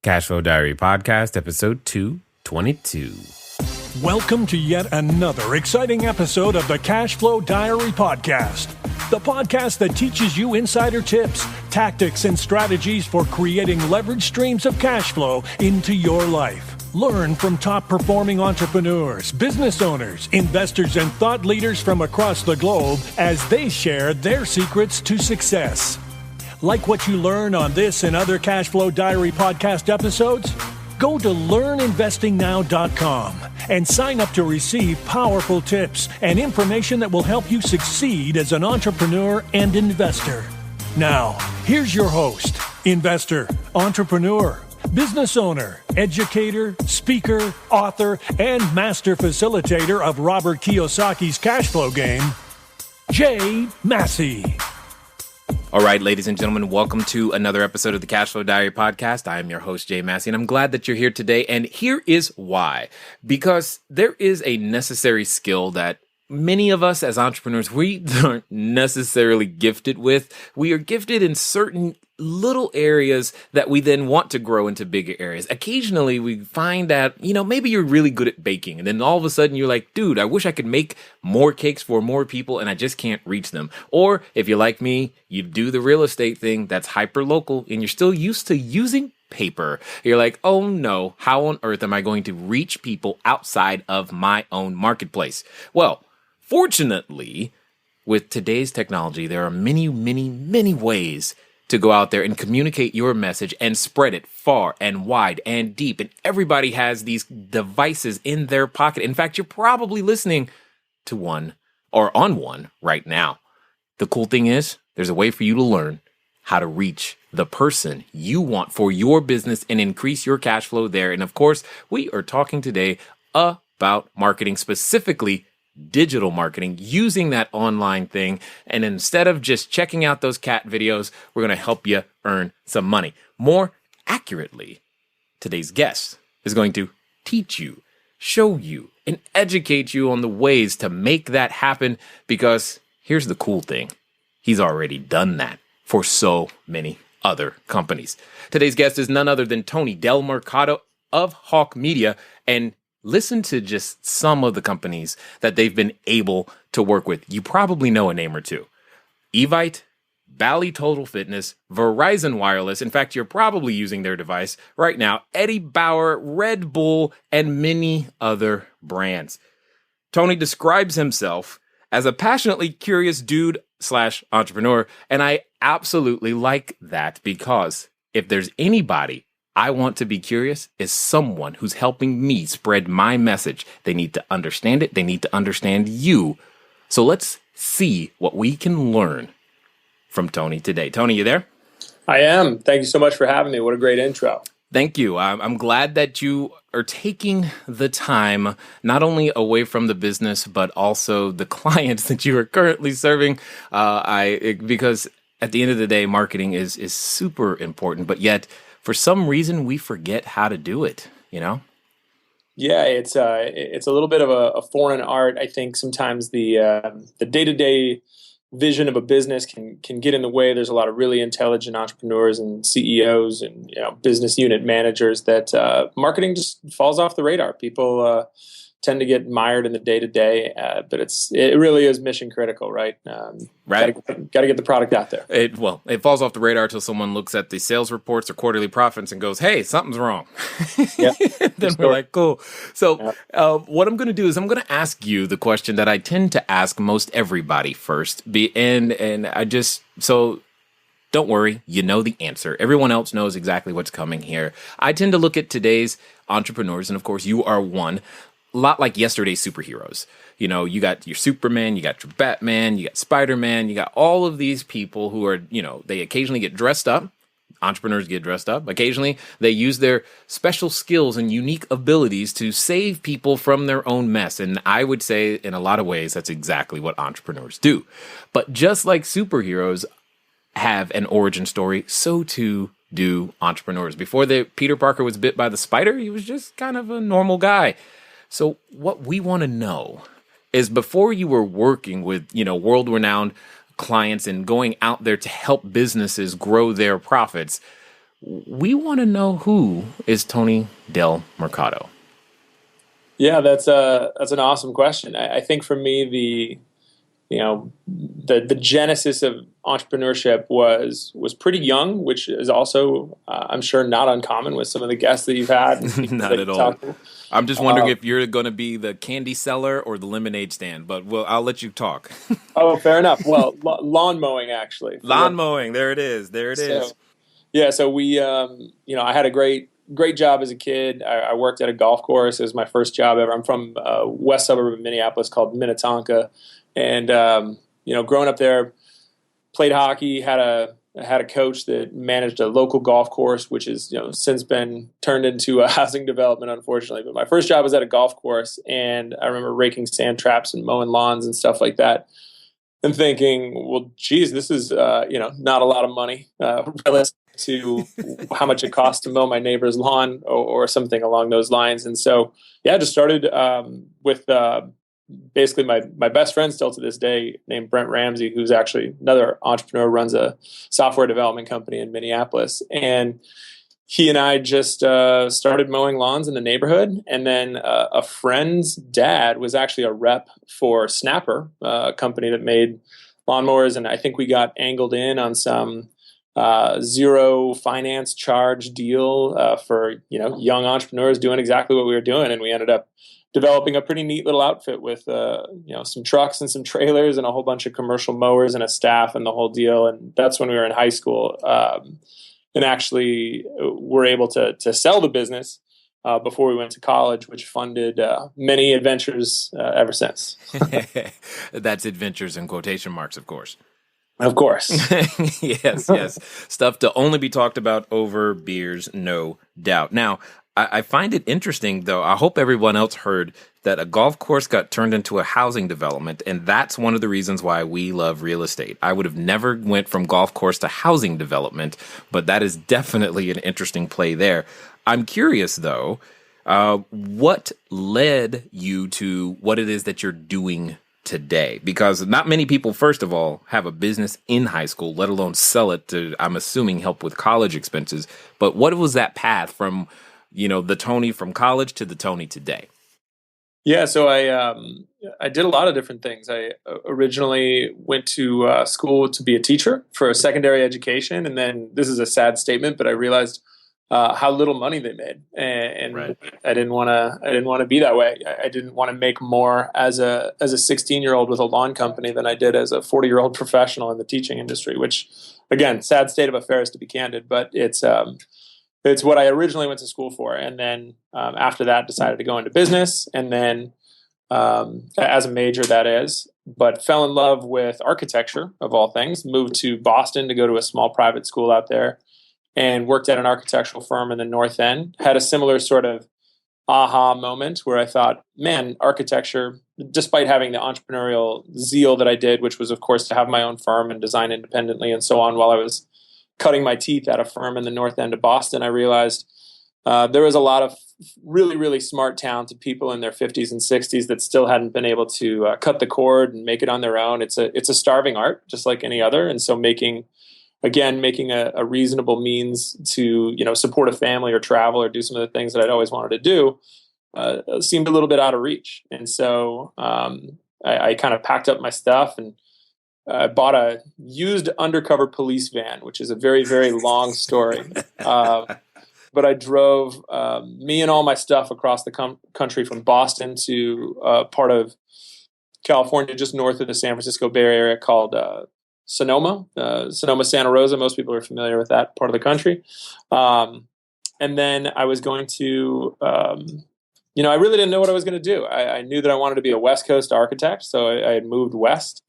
Cashflow Diary Podcast, episode 222. Welcome to yet another exciting episode of the Cashflow Diary Podcast, the podcast that teaches you insider tips, tactics, and strategies for creating leverage streams of cash flow into your life. Learn from top-performing entrepreneurs, business owners, investors, and thought leaders from across the globe as they share their secrets to success. Like what you learn on this and other Cashflow Diary podcast episodes? Go to learninvestingnow.com and sign up to receive powerful tips and information that will help you succeed as an entrepreneur and investor. Now, here's your host, investor, entrepreneur, business owner, educator, speaker, author, and master facilitator of Robert Kiyosaki's cash flow game, Jay Massey. All right, ladies and gentlemen, welcome to another episode of the Cashflow Diary Podcast. I am your host, Jay Massey, and I'm glad that you're here today. And here is why. Because there is a necessary skill that many of us as entrepreneurs, we aren't necessarily gifted with. We are gifted in certain little areas that we then want to grow into bigger areas. Occasionally, we find that, maybe you're really good at baking. And then all of a sudden, you're like, dude, I wish I could make more cakes for more people, and I just can't reach them. Or if you're like me, you do the real estate thing that's hyper local, and you're still used to using paper. You're like, oh no, how on earth am I going to reach people outside of my own marketplace? Well, fortunately, with today's technology, there are many, many, many ways to go out there and communicate your message and spread it far and wide and deep. And everybody has these devices in their pocket. In fact, you're probably listening to one or on one right now. The cool thing is, there's a way for you to learn how to reach the person you want for your business and increase your cash flow there. And of course, we are talking today about marketing, specifically digital marketing, using that online thing. And instead of just checking out those cat videos, we're going to help you earn some money. More accurately, today's guest is going to teach you, show you, and educate you on the ways to make that happen. Because here's the cool thing. He's already done that for so many other companies. Today's guest is none other than Tony Delmercado of Hawke Media. And listen to just some of the companies that they've been able to work with. You probably know a name or two. Evite, Bally Total Fitness, Verizon Wireless. In fact, you're probably using their device right now. Bauer, Red Bull, and many other brands. Tony describes himself as a passionately curious dude / entrepreneur. And I absolutely like that, because if there's anybody I want to be curious, is someone who's helping me spread my message. They need to understand it. They need to understand you. So let's see what we can learn from Tony today. Tony, you there? I am. Thank you so much for having me. What a great intro. Thank you. I'm glad that you are taking the time, not only away from the business, but also the clients that you are currently serving. Because at the end of the day, marketing is super important, but yet for some reason, we forget how to do it, Yeah, it's a little bit of a foreign art. I think sometimes the day-to-day vision of a business can get in the way. There's a lot of really intelligent entrepreneurs and CEOs and business unit managers that marketing just falls off the radar. People tend to get mired in the day-to-day, but it really is mission critical, right? Right. Got to get the product out there. It falls off the radar until someone looks at the sales reports or quarterly profits and goes, hey, something's wrong. Yeah. Then we're like, cool. So what I'm going to do is I'm going to ask you the question that I tend to ask most everybody first. So don't worry, you know the answer. Everyone else knows exactly what's coming here. I tend to look at today's entrepreneurs, and of course you are one, a lot like yesterday's superheroes. You got your Superman, you got your Batman, you got Spider-Man, you got all of these people who are, they occasionally get dressed up. Entrepreneurs get dressed up. Occasionally, they use their special skills and unique abilities to save people from their own mess. And I would say, in a lot of ways, that's exactly what entrepreneurs do. But just like superheroes have an origin story, so too do entrepreneurs. Before Peter Parker was bit by the spider, he was just kind of a normal guy. So what we want to know is, before you were working with, world-renowned clients and going out there to help businesses grow their profits, we want to know who is Tony Delmercado. Yeah, that's an awesome question. I think for me, the genesis of entrepreneurship was pretty young, which is also I'm sure not uncommon with some of the guests that you've had. Not at all. I'm just wondering if you're going to be the candy seller or the lemonade stand, but I'll let you talk. Oh, fair enough. Well, lawn mowing actually. Lawn mowing. There it is. Yeah. So we, I had a great job as a kid. I worked at a golf course. It was my first job ever. I'm from west suburb of Minneapolis called Minnetonka. And, growing up there, played hockey, had a coach that managed a local golf course, which is, since been turned into a housing development, unfortunately. But my first job was at a golf course, and I remember raking sand traps and mowing lawns and stuff like that. And thinking, well, geez, this is, not a lot of money relative to how much it costs to mow my neighbor's lawn or something along those lines. And so, I just started with basically my best friend still to this day named Brent Ramsey, who's actually another entrepreneur, runs a software development company in Minneapolis. And he and I just started mowing lawns in the neighborhood. And then a friend's dad was actually a rep for Snapper, a company that made lawnmowers. And I think we got angled in on some zero finance charge deal for young entrepreneurs doing exactly what we were doing. And we ended up developing a pretty neat little outfit with some trucks and some trailers and a whole bunch of commercial mowers and a staff and the whole deal. And that's when we were in high school, and actually were able to sell the business before we went to college, which funded many adventures ever since. That's adventures in quotation marks, of course. Of course. Yes. Stuff to only be talked about over beers, no doubt. Now, I find it interesting, though. I hope everyone else heard that a golf course got turned into a housing development, and that's one of the reasons why we love real estate. I would have never went from golf course to housing development, but that is definitely an interesting play there. I'm curious, though, what led you to what it is that you're doing today? Because not many people, first of all, have a business in high school, let alone sell it to, I'm assuming, help with college expenses. But what was that path from the Tony from college to the Tony today? Yeah, so I did a lot of different things. I originally went to school to be a teacher for a secondary education, and then this is a sad statement, but I realized how little money they made, and right. I didn't want to be that way. I didn't want to make more as a 16-year-old with a lawn company than I did as a 40-year-old professional in the teaching industry. Which, again, sad state of affairs to be candid, but it's what I originally went to school for. And then after that, decided to go into business. And then as a major, that is, but fell in love with architecture, of all things, moved to Boston to go to a small private school out there and worked at an architectural firm in the North End. Had a similar sort of aha moment where I thought, man, architecture, despite having the entrepreneurial zeal that I did, which was, of course, to have my own firm and design independently and so on while I was cutting my teeth at a firm in the North End of Boston, I realized there was a lot of really, really smart, talented people in their 50s and 60s that still hadn't been able to cut the cord and make it on their own. It's a starving art, just like any other. And so making a reasonable means to support a family or travel or do some of the things that I'd always wanted to do seemed a little bit out of reach. And so I kind of packed up my stuff and I bought a used undercover police van, which is a very, very long story. But I drove me and all my stuff across the country from Boston to part of California, just north of the San Francisco Bay Area called Sonoma, Santa Rosa. Most people are familiar with that part of the country. And then I was going to, I really didn't know what I was going to do. I knew that I wanted to be a West Coast architect, so I had moved west.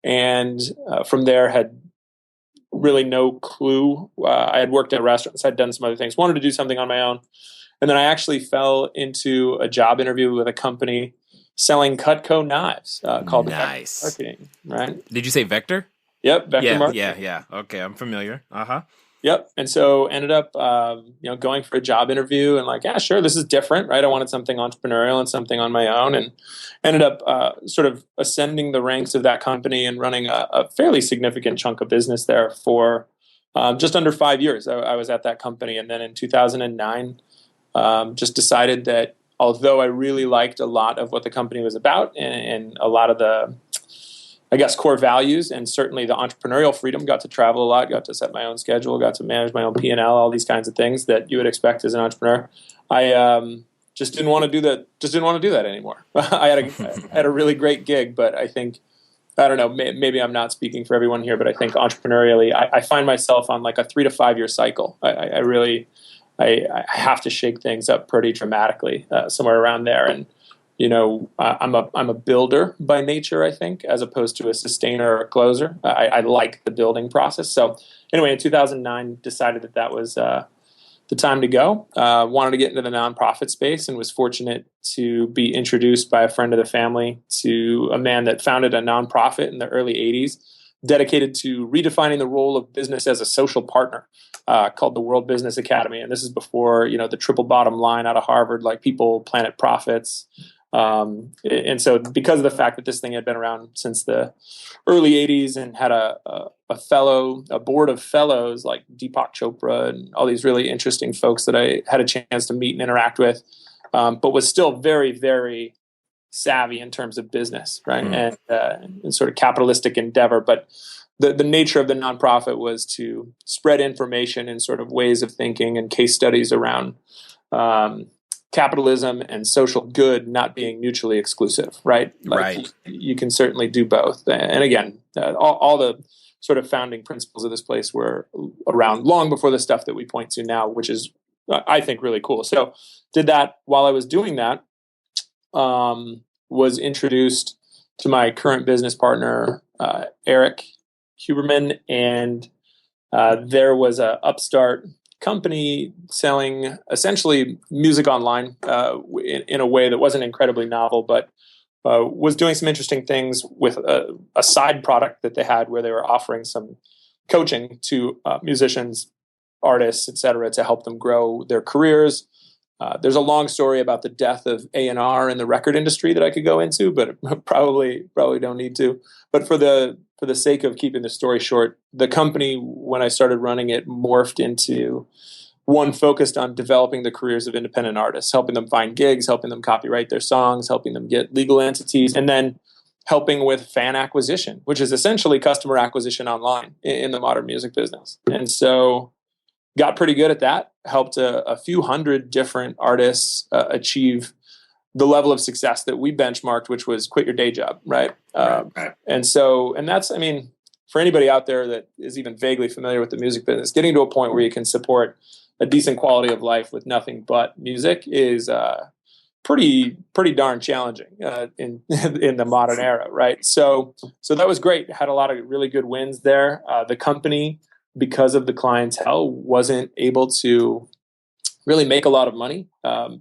And from there had really no clue. I had worked at restaurants. I'd done some other things. Wanted to do something on my own. And then I actually fell into a job interview with a company selling Cutco knives called Nice. Marketing. Right? Did you say Vector? Yep. Vector Marketing. Yeah. Okay, I'm familiar. Uh-huh. Yep. And so ended up, going for a job interview and like, yeah, sure, this is different, right? I wanted something entrepreneurial and something on my own, and ended up sort of ascending the ranks of that company and running a fairly significant chunk of business there for just under 5 years. I was at that company. And then in 2009, just decided that although I really liked a lot of what the company was about and a lot of the, I guess, core values, and certainly the entrepreneurial freedom, got to travel a lot, got to set my own schedule, got to manage my own P&L, all these kinds of things that you would expect as an entrepreneur. I just didn't want to do that. Just didn't want to do that anymore. I had a really great gig, but I think, I don't know, maybe I'm not speaking for everyone here, but I think entrepreneurially, I find myself on like a 3 to 5 year cycle. I really have to shake things up pretty dramatically, somewhere around there. And I'm a builder by nature, I think, as opposed to a sustainer or a closer. I like the building process. So anyway, in 2009, decided that was the time to go. Wanted to get into the nonprofit space, and was fortunate to be introduced by a friend of the family to a man that founded a nonprofit in the early 80s, dedicated to redefining the role of business as a social partner, called the World Business Academy. And this is before, the triple bottom line out of Harvard, like people, planet, profits. And so because of the fact that this thing had been around since the early 80s and had a board of fellows like Deepak Chopra and all these really interesting folks that I had a chance to meet and interact with, but was still very, very savvy in terms of business, right? And sort of capitalistic endeavor. But the nature of the nonprofit was to spread information and sort of ways of thinking and case studies around capitalism and social good not being mutually exclusive, right? Right. You can certainly do both. And again, all the sort of founding principles of this place were around long before the stuff that we point to now, which is, I think, really cool. So did that. While I was doing that, was introduced to my current business partner, Eric Huberman, and there was a upstart company selling essentially music online in a way that wasn't incredibly novel, but was doing some interesting things with a side product that they had where they were offering some coaching to musicians, artists, et cetera, to help them grow their careers. There's a long story about the death of A&R in the record industry that I could go into, but probably don't need to. But for the sake of keeping the story short, the company, when I started running it, morphed into one focused on developing the careers of independent artists, helping them find gigs, helping them copyright their songs, helping them get legal entities, and then helping with fan acquisition, which is essentially customer acquisition online in the modern music business. And so got pretty good at that, helped a few hundred different artists achieve the level of success that we benchmarked, which was quit your day job, right? Right. And that's, I mean, for anybody out there that is even vaguely familiar with the music business, getting to a point where you can support a decent quality of life with nothing but music is pretty darn challenging in the modern era, right? So that was great. Had a lot of really good wins there. The company, because of the clientele, wasn't able to really make a lot of money.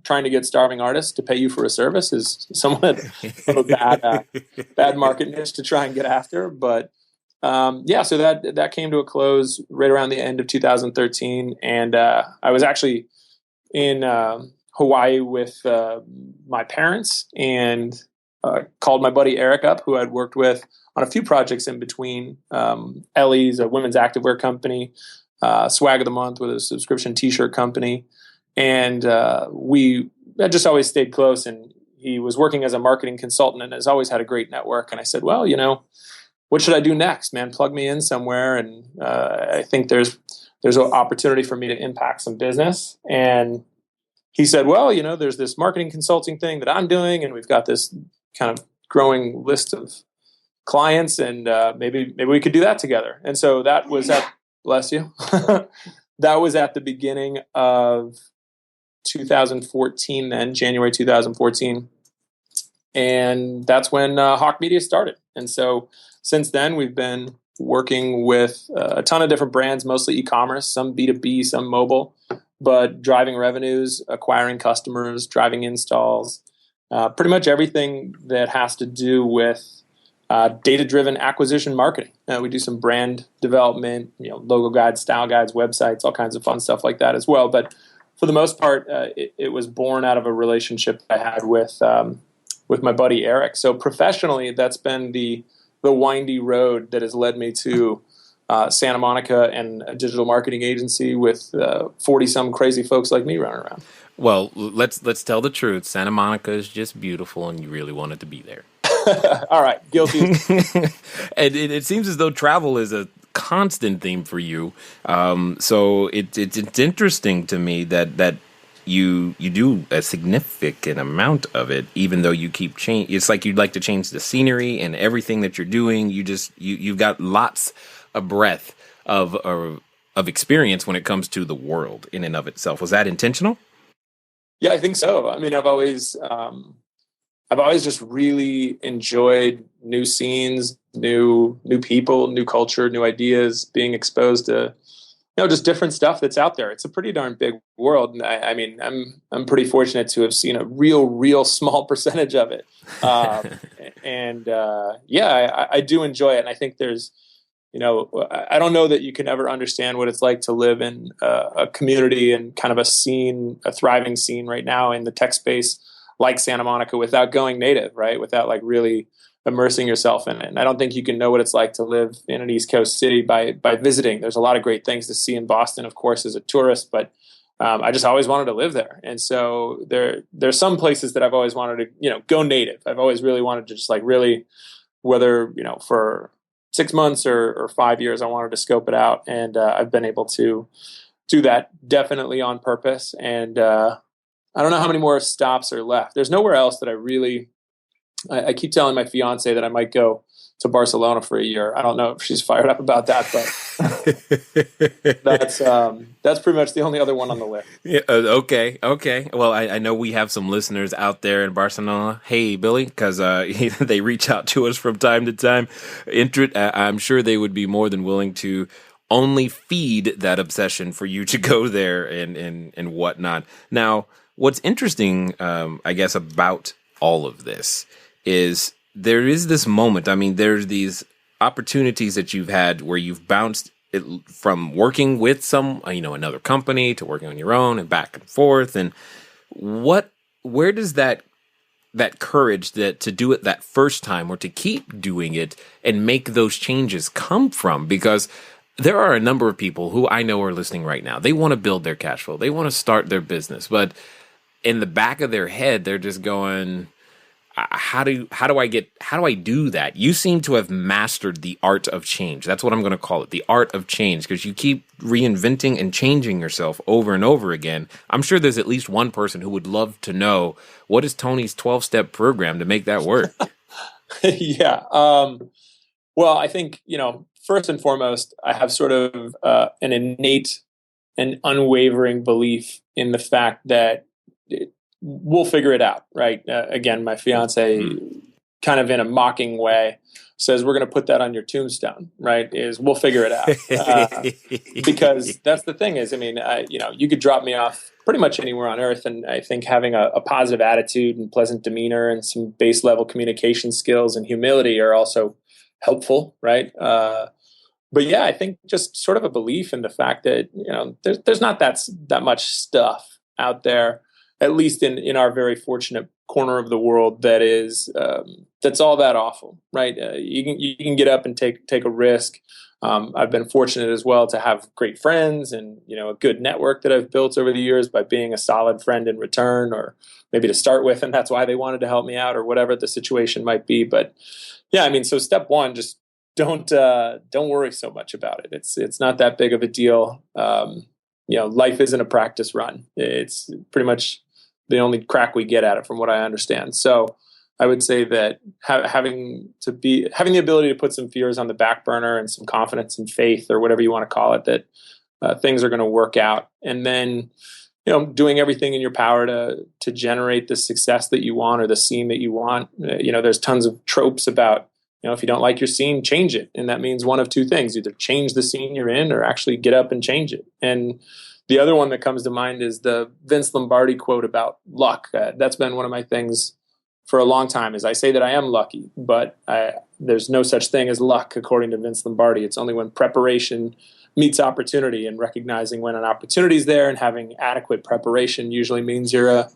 Trying to get starving artists to pay you for a service is somewhat of a bad market niche to try and get after. But so that came to a close right around the end of 2013. And I was actually in Hawaii with my parents and called my buddy Eric up, who I'd worked with on a few projects in between. Ellie's, a women's activewear company, Swag of the Month with a subscription t-shirt company. And we had just always stayed close, and he was working as a marketing consultant and has always had a great network. And I said, well, what should I do next, man? Plug me in somewhere. And I think there's an opportunity for me to impact some business. And he said, well, there's this marketing consulting thing that I'm doing, and we've got this kind of growing list of clients, and maybe we could do that together. And so that was bless you. That was at the beginning of 2014, then January 2014. And that's when Hawke Media started. And so since then, we've been working with a ton of different brands, mostly e-commerce, some B2B, some mobile, but driving revenues, acquiring customers, driving installs, pretty much everything that has to do with data-driven acquisition marketing. We do some brand development, logo guides, style guides, websites, all kinds of fun stuff like that as well. But for the most part, it was born out of a relationship I had with my buddy Eric. So professionally, that's been the windy road that has led me to Santa Monica and a digital marketing agency with 40-some crazy folks like me running around. Well, let's tell the truth. Santa Monica is just beautiful, and you really wanted to be there. All right, guilty. And it seems as though travel is a constant theme for you. So it's interesting to me that you do a significant amount of it, even though you keep change. It's like you'd like to change the scenery and everything that you're doing. You've got lots of breadth of experience when it comes to the world in and of itself. Was that intentional? Yeah, I think so. I mean, I've always just really enjoyed new scenes, new people, new culture, new ideas, being exposed to, just different stuff that's out there. It's a pretty darn big world. And I mean, I'm pretty fortunate to have seen a real small percentage of it. I do enjoy it. And I think there's, I don't know that you can ever understand what it's like to live in a community and kind of a thriving scene right now in the tech space like Santa Monica without going native, right? Without like really immersing yourself in it. And I don't think you can know what it's like to live in an East Coast city by visiting. There's a lot of great things to see in Boston, of course, as a tourist, but I just always wanted to live there. And so there's some places that I've always wanted to, go native. I've always really wanted to just like really, whether, for 6 months or 5 years, I wanted to scope it out. And I've been able to do that definitely on purpose. And I don't know how many more stops are left. There's nowhere else that I keep telling my fiance that I might go to Barcelona for a year. I don't know if she's fired up about that, but that's pretty much the only other one on the list. Yeah, okay. Well, I know we have some listeners out there in Barcelona. Hey, Billy, because they reach out to us from time to time. I'm sure they would be more than willing to only feed that obsession for you to go there and whatnot. Now, what's interesting, I guess, about all of this is there is this moment. I mean, there's these opportunities that you've had where you've bounced it from working with another company to working on your own and back and forth. And where does that courage to do it that first time or to keep doing it and make those changes come from? Because there are a number of people who I know are listening right now. They want to build their cash flow. They want to start their business, but in the back of their head, they're just going, how do I do that? You seem to have mastered the art of change. That's what I'm going to call it, the art of change, because you keep reinventing and changing yourself over and over again. I'm sure there's at least one person who would love to know, what is Tony's 12-step program to make that work? Yeah. Well, I think, first and foremost, I have sort of an innate and unwavering belief in the fact that we'll figure it out, right? Again, my fiance, kind of in a mocking way, says we're going to put that on your tombstone, right? Is we'll figure it out. Because that's the thing is, I mean, you could drop me off pretty much anywhere on earth. And I think having a positive attitude and pleasant demeanor and some base level communication skills and humility are also helpful, right? But yeah, I think just sort of a belief in the fact that, there's not that much stuff out there, at least in our very fortunate corner of the world, that is that's all that awful, right? You can get up and take a risk. I've been fortunate as well to have great friends and a good network that I've built over the years by being a solid friend in return, or maybe to start with, and that's why they wanted to help me out, or whatever the situation might be. But yeah, I mean, so step one, just don't worry so much about it. It's not that big of a deal. Life isn't a practice run. It's pretty much the only crack we get at it, from what I understand. So I would say that having the ability to put some fears on the back burner and some confidence and faith, or whatever you want to call it, that things are going to work out, and then doing everything in your power to generate the success that you want or the scene that you want. There's tons of tropes about if you don't like your scene, change it, and that means one of two things: either change the scene you're in, or actually get up and change it. And the other one that comes to mind is the Vince Lombardi quote about luck. That's been one of my things for a long time. Is I say that I am lucky, but there's no such thing as luck, according to Vince Lombardi. It's only when preparation meets opportunity, and recognizing when an opportunity is there and having adequate preparation usually means you're a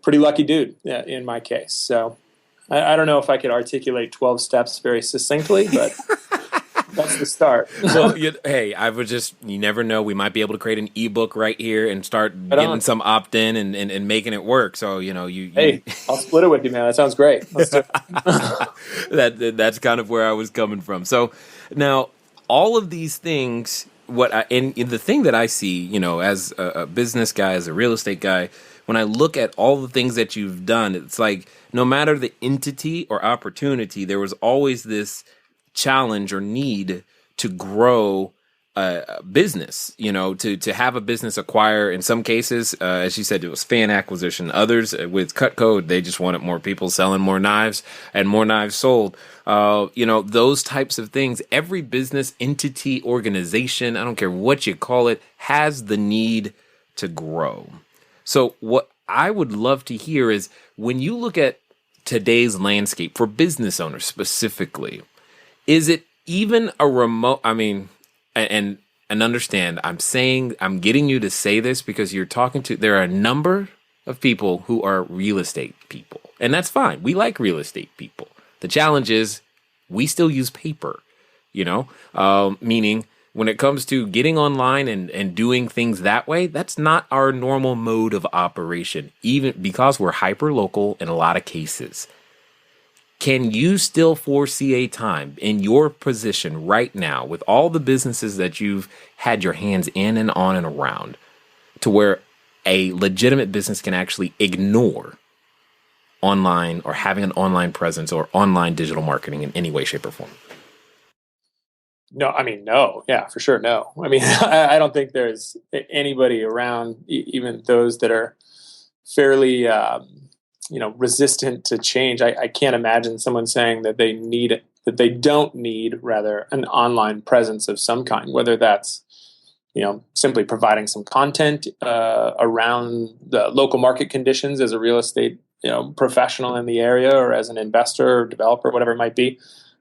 pretty lucky dude, in my case. So I don't know if I could articulate 12 steps very succinctly, but That's the start. Well, hey, you never know. We might be able to create an ebook right here and start getting some opt-in and making it work. So, Hey, I'll split it with you, man. That sounds great. Let's do it. That's kind of where I was coming from. So now all of these things, and the thing that I see, as a business guy, as a real estate guy, when I look at all the things that you've done, it's like no matter the entity or opportunity, there was always this challenge or need to grow a business, to have a business acquire. In some cases, as you said, it was fan acquisition. Others with cut code, they just wanted more people selling more knives and more knives sold. Those types of things. Every business entity, organization, I don't care what you call it, has the need to grow. So what I would love to hear is when you look at today's landscape for business owners specifically, is it even a remote, and understand, I'm getting you to say this because there are a number of people who are real estate people, and that's fine. We like real estate people. The challenge is we still use paper, meaning when it comes to getting online and doing things that way, that's not our normal mode of operation, even because we're hyper local in a lot of cases. Can you still foresee a time in your position right now with all the businesses that you've had your hands in and on and around to where a legitimate business can actually ignore online or having an online presence or online digital marketing in any way, shape, or form? No. Yeah, for sure. No. I don't think there's anybody around, even those that are fairly, resistant to change. I can't imagine someone saying that they don't need rather an online presence of some kind, whether that's, simply providing some content around the local market conditions as a real estate, professional in the area, or as an investor or developer, whatever it might be,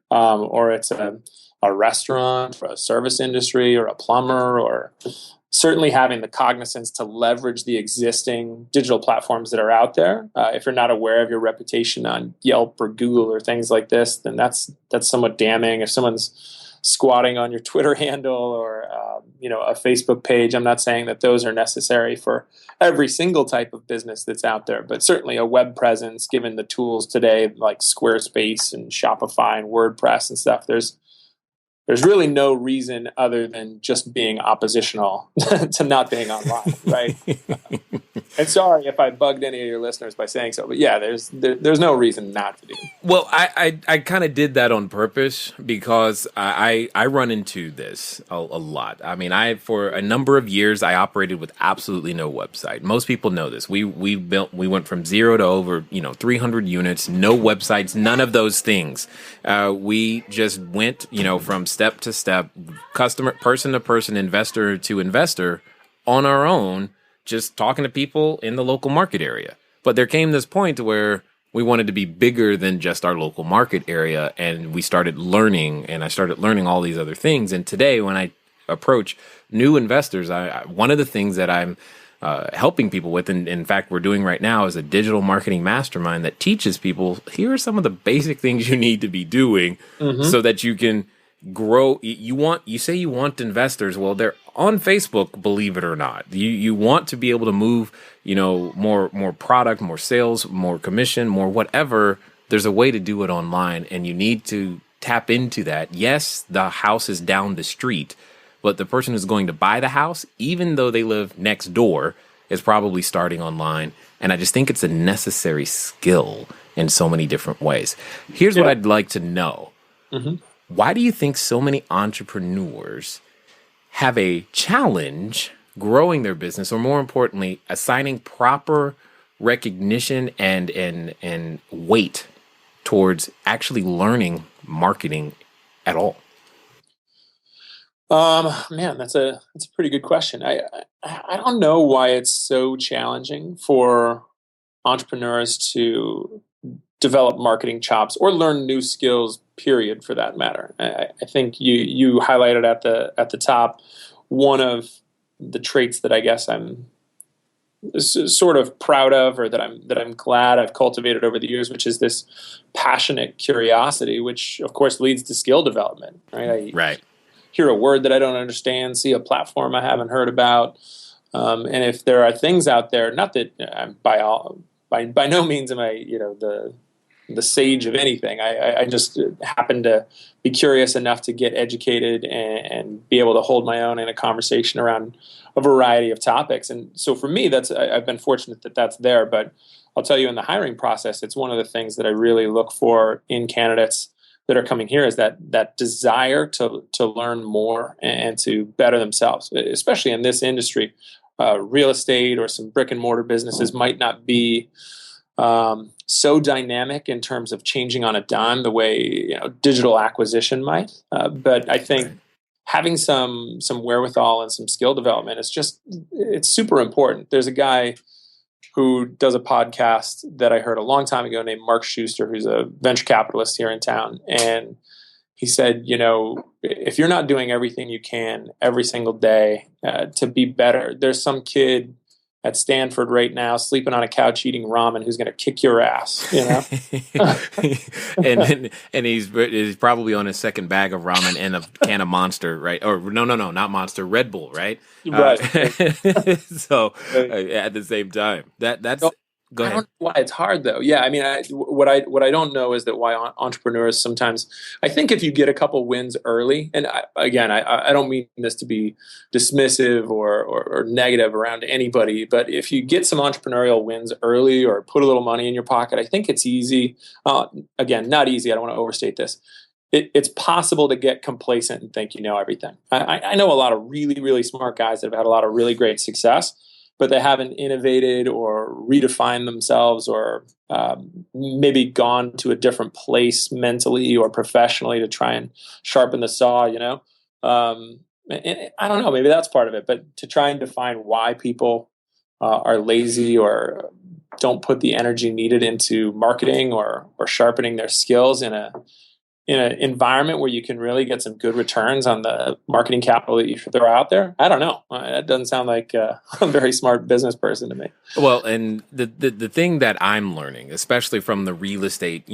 or it's a restaurant, or a service industry, or a plumber, or certainly having the cognizance to leverage the existing digital platforms that are out there. If you're not aware of your reputation on Yelp or Google or things like this, then that's somewhat damning. If someone's squatting on your Twitter handle or a Facebook page, I'm not saying that those are necessary for every single type of business that's out there, but certainly a web presence, given the tools today like Squarespace and Shopify and WordPress and stuff, there's really no reason other than just being oppositional to not being online, right? And sorry if I bugged any of your listeners by saying so, but yeah, there's no reason not to do. Well, I kind of did that on purpose because I run into this a lot. For a number of years, I operated with absolutely no website. Most people know this. We went from 0 to over 300 units, no websites, none of those things. We just went from step to step, customer, person to person, investor to investor on our own, just talking to people in the local market area. But there came this point where we wanted to be bigger than just our local market area, and we started learning, and I started learning all these other things. And today, when I approach new investors, one of the things that I'm helping people with, and in fact we're doing right now, is a digital marketing mastermind that teaches people, here are some of the basic things you need to be doing so that you can grow. You say you want investors. Well, they're on Facebook, believe it or not. You want to be able to move, more product, more sales, more commission, more whatever. There's a way to do it online, and you need to tap into that. Yes, the house is down the street, but the person who's going to buy the house, even though they live next door, is probably starting online. And I just think it's a necessary skill in so many different ways. Here's what I'd like to know. Why do you think so many entrepreneurs have a challenge growing their business, or more importantly, assigning proper recognition and weight towards actually learning marketing at all? Man, that's a pretty good question. I don't know why it's so challenging for entrepreneurs to develop marketing chops or learn new skills, period, for that matter. I think you highlighted at the top one of the traits that I guess I'm sort of proud of, or that I'm glad I've cultivated over the years, which is this passionate curiosity, which of course leads to skill development. Right. Right. Hear a word that I don't understand, see a platform I haven't heard about, and if there are things out there, not that by no means am I the sage of anything. I just happen to be curious enough to get educated and be able to hold my own in a conversation around a variety of topics. And so for me, I've been fortunate that that's there. But I'll tell you, in the hiring process, it's one of the things that I really look for in candidates that are coming here, is that desire to learn more and to better themselves, especially in this industry. Real estate or some brick and mortar businesses might not be so dynamic in terms of changing on a dime the way digital acquisition might. But I think having some wherewithal and some skill development it's super important. There's a guy who does a podcast that I heard a long time ago named Mark Schuster, who's a venture capitalist here in town, and he said, if you're not doing everything you can every single day to be better, there's some kid at Stanford right now sleeping on a couch eating ramen who's going to kick your ass, and he's probably on his second bag of ramen and a can of Monster, right? Or no, not Monster, Red Bull, right? Right. So at the same time, that's. Go ahead. I don't know why it's hard though. Yeah, I mean, what I don't know is that why entrepreneurs sometimes, I think if you get a couple wins early, and I don't mean this to be dismissive or negative around anybody, but if you get some entrepreneurial wins early or put a little money in your pocket, I think it's easy. Again, not easy. I don't want to overstate this. It's possible to get complacent and think you know everything. I know a lot of really, really smart guys that have had a lot of really great success, but they haven't innovated or redefined themselves or maybe gone to a different place mentally or professionally to try and sharpen the saw, and I don't know, maybe that's part of it, but to try and define why people are lazy or don't put the energy needed into marketing or sharpening their skills in an environment where you can really get some good returns on the marketing capital that you throw out there. I don't know. That doesn't sound like a very smart business person to me. Well, and the thing that I'm learning, especially from the real estate,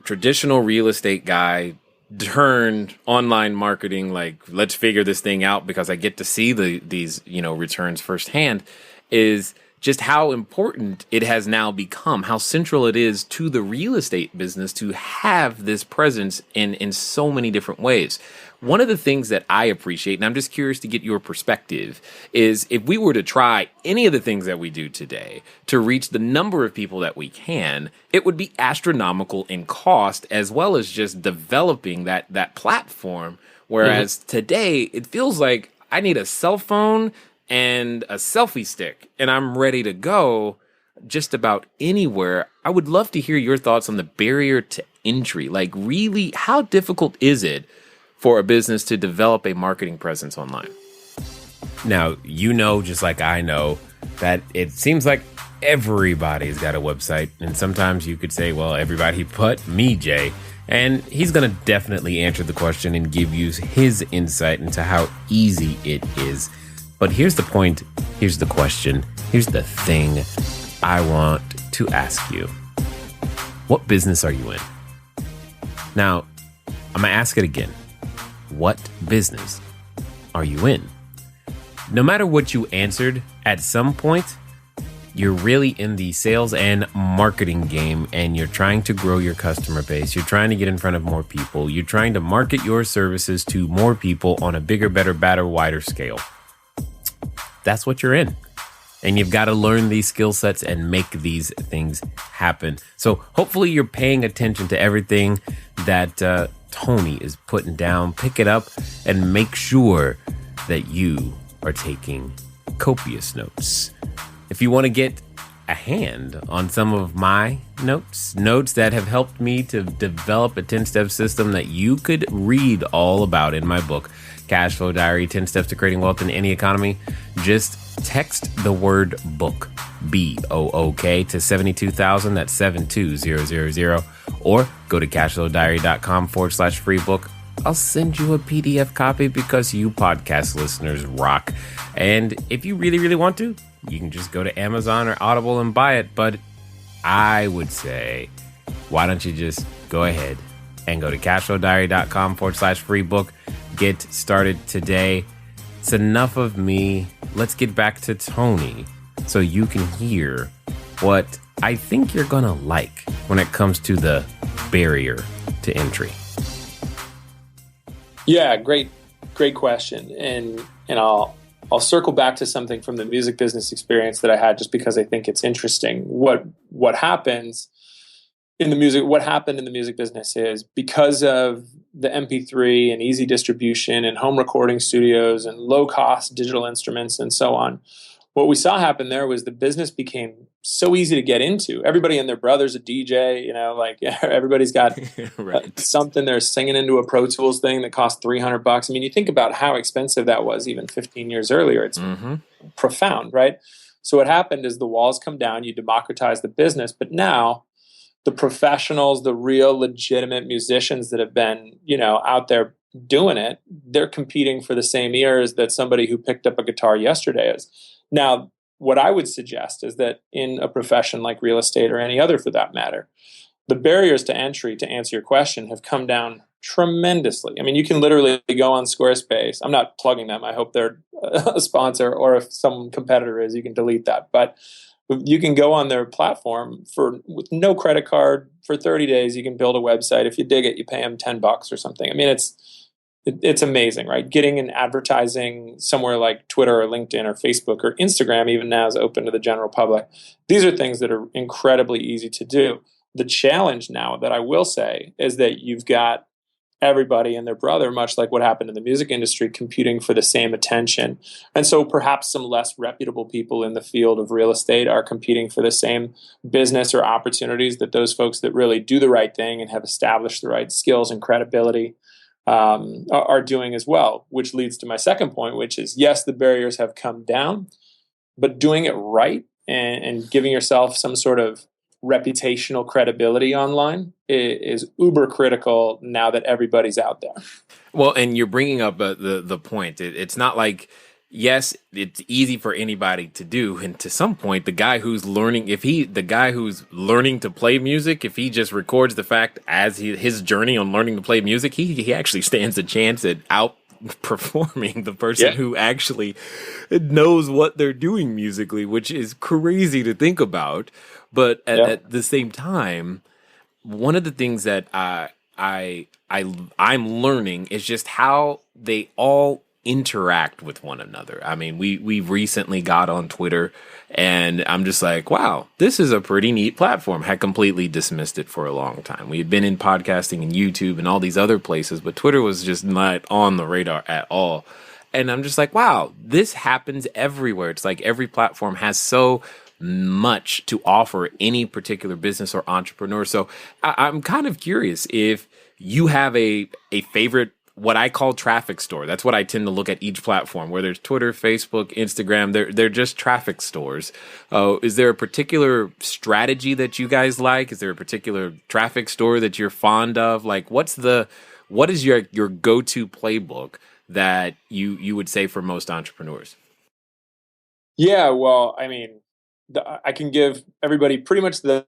traditional real estate guy turned online marketing, like let's figure this thing out because I get to see these returns firsthand, is just how important it has now become, how central it is to the real estate business to have this presence in so many different ways. One of the things that I appreciate, and I'm just curious to get your perspective, is if we were to try any of the things that we do today to reach the number of people that we can, it would be astronomical in cost as well as just developing that platform. Whereas today, it feels like I need a cell phone and a selfie stick, and I'm ready to go just about anywhere. I would love to hear your thoughts on the barrier to entry. Like, really, how difficult is it for a business to develop a marketing presence online? Now, just like I know, that it seems like everybody's got a website, and sometimes you could say, well, everybody but me, Jay. And he's going to definitely answer the question and give you his insight into how easy it is. But here's the point, here's the question, here's the thing I want to ask you. What business are you in? Now, I'm going to ask it again. What business are you in? No matter what you answered, at some point, you're really in the sales and marketing game, and you're trying to grow your customer base. You're trying to get in front of more people. You're trying to market your services to more people on a bigger, better, badder, wider scale. That's what you're in. And you've got to learn these skill sets and make these things happen. So hopefully you're paying attention to everything that Tony is putting down. Pick it up and make sure that you are taking copious notes. If you want to get a hand on some of my notes that have helped me to develop a 10-step system that you could read all about in my book, Cash Flow Diary, 10 Steps to Creating Wealth in Any Economy, just text the word book, BOOK, to 72,000. That's 72000. Or go to cashflowdiary.com/free book. I'll send you a PDF copy because you podcast listeners rock. And if you really, really want to, you can just go to Amazon or Audible and buy it. But I would say, why don't you just go ahead and go to cashflowdiary.com/free book. Get started today. It's enough of me. Let's get back to Tony so you can hear what I think you're going to like when it comes to the barrier to entry. Yeah, great question. And I'll circle back to something from the music business experience that I had, just because I think it's interesting. What happens in the music? What happened in the music business is, because of the MP3 and easy distribution and home recording studios and low cost digital instruments and so on, what we saw happen there was the business became so easy to get into. Everybody and their brother's a DJ, like everybody's got right. Something they're singing into a Pro Tools thing that costs $300. I mean, you think about how expensive that was even 15 years earlier. It's profound, right? So what happened is the walls come down, you democratize the business, but now the professionals, the real legitimate musicians that have been, out there doing it, they're competing for the same ears that somebody who picked up a guitar yesterday is. Now, what I would suggest is that in a profession like real estate, or any other for that matter, the barriers to entry, to answer your question, have come down tremendously. I mean, you can literally go on Squarespace. I'm not plugging them. I hope they're a sponsor, or if some competitor is, you can delete that. But you can go on their platform with no credit card for 30 days. You can build a website. If you dig it, you pay them $10 or something. I mean, it's amazing, right? Getting an advertising somewhere like Twitter or LinkedIn or Facebook or Instagram, even now, is open to the general public. These are things that are incredibly easy to do. The challenge now, that I will say, is that you've got everybody and their brother, much like what happened in the music industry, competing for the same attention. And so perhaps some less reputable people in the field of real estate are competing for the same business or opportunities that those folks that really do the right thing and have established the right skills and credibility are doing as well, which leads to my second point, which is, yes, the barriers have come down, but doing it right and giving yourself some sort of reputational credibility online is uber critical now that everybody's out there. Well, and you're bringing up the point. It's not like, yes, it's easy for anybody to do, and to some point, the guy who's learning to play music, if he just records the fact as his journey on learning to play music, he actually stands a chance at outperforming the person who actually knows what they're doing musically, which is crazy to think about. But at the same time, one of the things that I'm learning is just how they all interact with one another. I mean, we recently got on Twitter, and I'm just like, wow, this is a pretty neat platform. Had completely dismissed it for a long time. We had been in podcasting and YouTube and all these other places, but Twitter was just not on the radar at all. And I'm just like, wow, this happens everywhere. It's like every platform has so much to offer any particular business or entrepreneur. So I'm kind of curious if you have a favorite, what I call traffic store. That's what I tend to look at each platform, where there's Twitter, Facebook, Instagram. They're just traffic stores. Is there a particular strategy that you guys like? Is there a particular traffic store that you're fond of? Like, what is your go-to playbook that you would say for most entrepreneurs? Yeah, well, I mean, I can give everybody pretty much the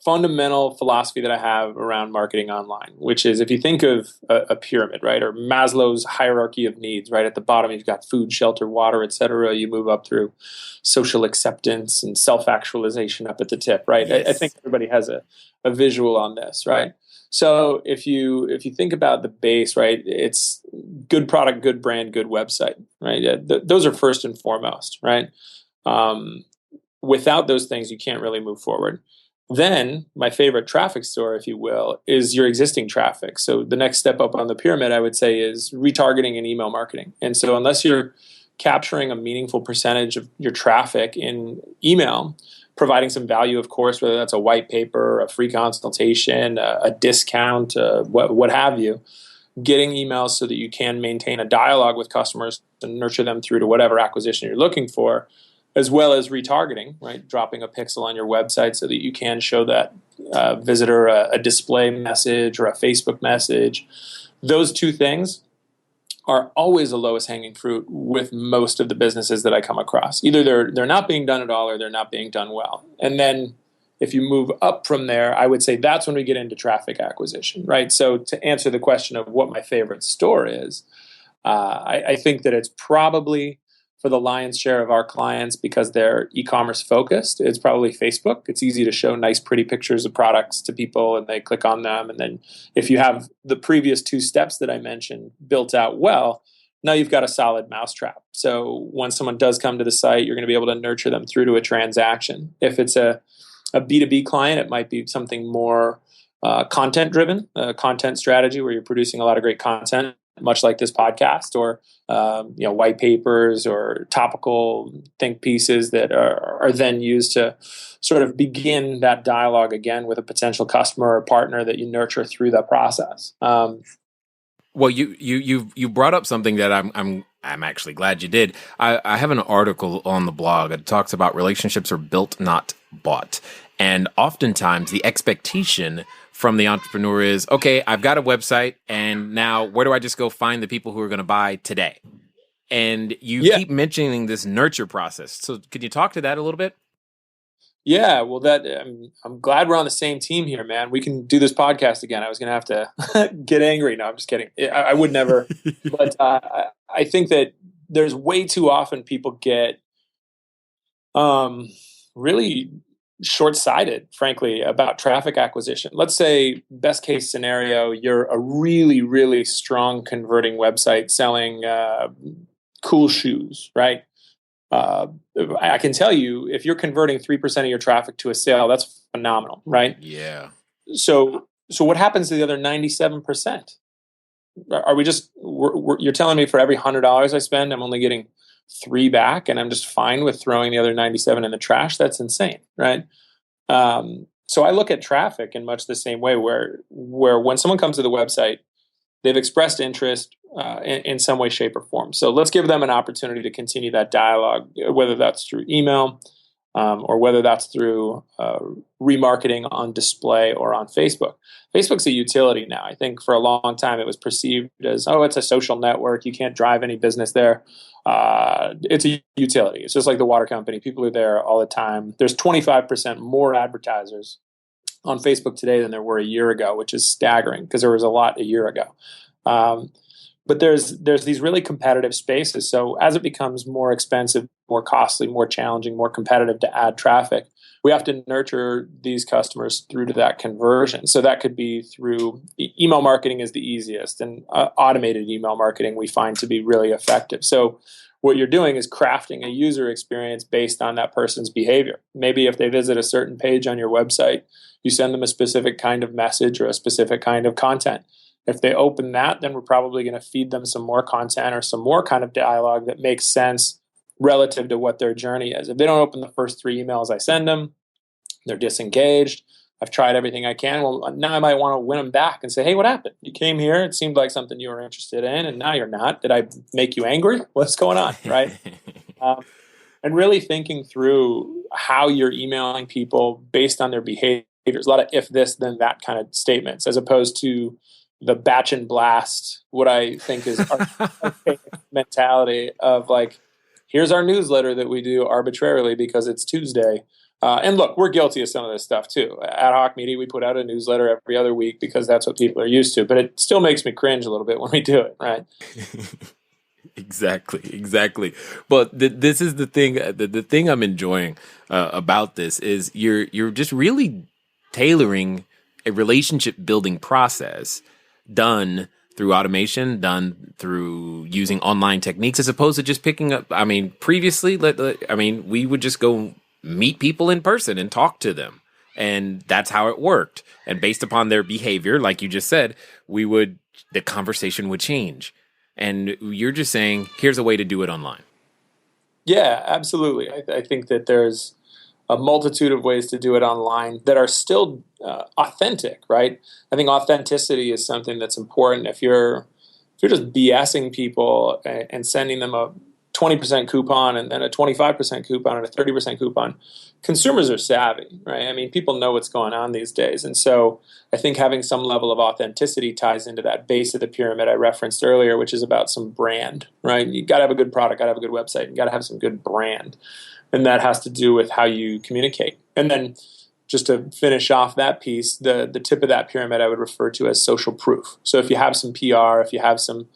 fundamental philosophy that I have around marketing online, which is, if you think of a pyramid, right, or Maslow's hierarchy of needs, right, at the bottom you've got food, shelter, water, etc. You move up through social acceptance and self-actualization up at the tip, right? Yes. I think everybody has a visual on this, right? So if you think about the base, right, it's good product, good brand, good website, right? Those are first and foremost, right? Without those things, you can't really move forward. Then my favorite traffic store, if you will, is your existing traffic. So the next step up on the pyramid, I would say, is retargeting and email marketing. And so unless you're capturing a meaningful percentage of your traffic in email, providing some value, of course, whether that's a white paper, a free consultation, a discount, what have you, getting emails so that you can maintain a dialogue with customers and nurture them through to whatever acquisition you're looking for, as well as retargeting, right? Dropping a pixel on your website so that you can show that visitor a display message or a Facebook message. Those two things are always the lowest hanging fruit with most of the businesses that I come across. Either they're not being done at all or they're not being done well. And then if you move up from there, I would say that's when we get into traffic acquisition, right? So to answer the question of what my favorite store is, I think that it's probably for the lion's share of our clients, because they're e-commerce focused, it's probably Facebook. It's easy to show nice, pretty pictures of products to people and they click on them. And then if you have the previous two steps that I mentioned built out well, now you've got a solid mousetrap. So when someone does come to the site, you're going to be able to nurture them through to a transaction. If it's a B2B client, it might be something more content driven, a content strategy where you're producing a lot of great content, much like this podcast, or white papers or topical think pieces that are then used to sort of begin that dialogue again with a potential customer or partner that you nurture through that process. Well, you brought up something that I'm actually glad you did. I have an article on the blog that talks about relationships are built, not bought, and oftentimes the expectation from the entrepreneur is, okay, I've got a website, and now where do I just go find the people who are going to buy today? And you keep mentioning this nurture process. So could you talk to that a little bit? Yeah, well, I'm glad we're on the same team here, man. We can do this podcast again. I was going to have to get angry. No, I'm just kidding. I would never. But I think that there's way too often people get really short-sighted, frankly, about traffic acquisition. Let's say, best case scenario, you're a really, really strong converting website selling cool shoes, right? I can tell you, if you're converting 3% of your traffic to a sale, that's phenomenal, right? Yeah. So what happens to the other 97%? Are we just, you're telling me for every $100 I spend, I'm only getting 3 back, and I'm just fine with throwing the other 97 in the trash? That's insane, right? So I look at traffic in much the same way, where when someone comes to the website, they've expressed interest in some way, shape, or form. So let's give them an opportunity to continue that dialogue, whether that's through email or whether that's through remarketing on display or on Facebook. Facebook's a utility now. I think for a long time it was perceived as, oh, it's a social network. You can't drive any business there. It's a utility. It's just like the water company. People are there all the time. There's 25% more advertisers on Facebook today than there were a year ago, which is staggering because there was a lot a year ago. But there's these really competitive spaces. So as it becomes more expensive, more costly, more challenging, more competitive to add traffic, we have to nurture these customers through to that conversion. So that could be through email marketing is the easiest, and automated email marketing we find to be really effective. So what you're doing is crafting a user experience based on that person's behavior. Maybe if they visit a certain page on your website, you send them a specific kind of message or a specific kind of content. If they open that, then we're probably going to feed them some more content or some more kind of dialogue that makes sense relative to what their journey is. If they don't open the first 3 emails I send them, they're disengaged. I've tried everything I can. Well, now I might want to win them back and say, hey, what happened? You came here. It seemed like something you were interested in, and now you're not. Did I make you angry? What's going on, right? And really thinking through how you're emailing people based on their behaviors. A lot of if this, then that kind of statements, as opposed to the batch and blast, what I think is our mentality of like, here's our newsletter that we do arbitrarily because it's Tuesday. And look, we're guilty of some of this stuff too. At Hawke Media, we put out a newsletter every other week because that's what people are used to. But it still makes me cringe a little bit when we do it, right? Exactly. But this is the thing. The thing I'm enjoying about this is you're just really tailoring a relationship building process done through automation, done through using online techniques, as opposed to just picking up. I mean, previously, we would just go meet people in person and talk to them. And that's how it worked. And based upon their behavior, like you just said, the conversation would change. And you're just saying, here's a way to do it online. Yeah, absolutely. I think that there's a multitude of ways to do it online that are still authentic, right? I think authenticity is something that's important. If you're just BSing people and sending them 20% coupon and then a 25% coupon and a 30% coupon. Consumers are savvy, right? I mean, people know what's going on these days. And so I think having some level of authenticity ties into that base of the pyramid I referenced earlier, which is about some brand, right? You got to have a good product, got to have a good website, you got to have some good brand. And that has to do with how you communicate. And then just to finish off that piece, the tip of that pyramid I would refer to as social proof. So if you have some PR, if you have some